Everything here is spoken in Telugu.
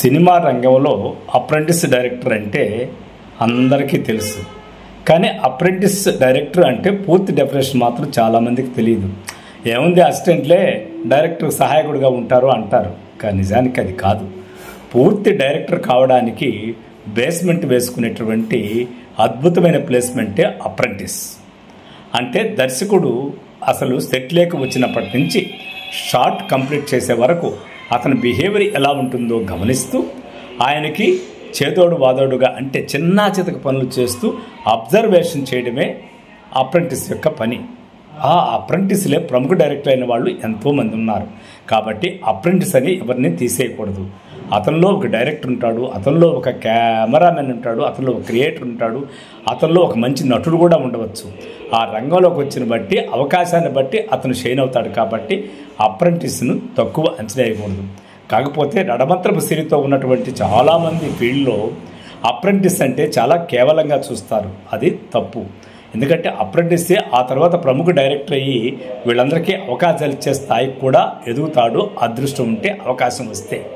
సినిమా రంగంలో అప్రెంటిస్ డైరెక్టర్ అంటే అందరికీ తెలుసు. కానీ అప్రెంటిస్ డైరెక్టర్ అంటే పూర్తి డెఫినేషన్ మాత్రం చాలామందికి తెలియదు. ఏముంది, అసిస్టెంట్లే డైరెక్టర్ సహాయకుడిగా ఉంటారు అంటారు. కానీ నిజానికి అది కాదు. పూర్తి డైరెక్టర్ కావడానికి బేస్మెంట్ వేసుకునేటువంటి అద్భుతమైన ప్లేస్మెంటే అప్రెంటిస్. అంటే దర్శకుడు అసలు సెట్ లేక వచ్చినప్పటి నుంచి షార్ట్ కంప్లీట్ చేసే వరకు అతని బిహేవియర్ ఎలా ఉంటుందో గమనిస్తూ ఆయనకి చేదోడు వాదోడుగా అంటే చిన్న చితక పనులు చేస్తూ అబ్జర్వేషన్ చేయడమే అప్రెంటిస్ యొక్క పని. ఆ అప్రెంటిస్లే ప్రముఖ డైరెక్టర్ అయిన వాళ్ళు ఎంతోమంది ఉన్నారు. కాబట్టి అప్రెంటిస్ అని ఎవరిని తీసేయకూడదు. అతనిలో ఒక డైరెక్టర్ ఉంటాడు, అతనిలో ఒక కెమెరామెన్ ఉంటాడు, అతనిలో ఒక క్రియేటర్ ఉంటాడు, అతనిలో ఒక మంచి నటుడు కూడా ఉండవచ్చు. ఆ రంగంలోకి వచ్చిన బట్టి అవకాశాన్ని బట్టి అతను షైన్ అవుతాడు. కాబట్టి అప్రెంటిస్ను తక్కువ అంచనా వేయకూడదు. కాకపోతే నడమంత్రపు సిరితో ఉన్నటువంటి చాలామంది ఫీల్డ్లో అప్రెంటిస్ అంటే చాలా కేవలంగా చూస్తారు. అది తప్పు. ఎందుకంటే అప్రెంటిసే ఆ తర్వాత ప్రముఖ డైరెక్టర్ అయ్యి వీళ్ళందరికీ అవకాశాలు ఇచ్చే స్థాయికి కూడా ఎదుగుతాడు, అదృష్టం ఉంటే, అవకాశం వస్తే.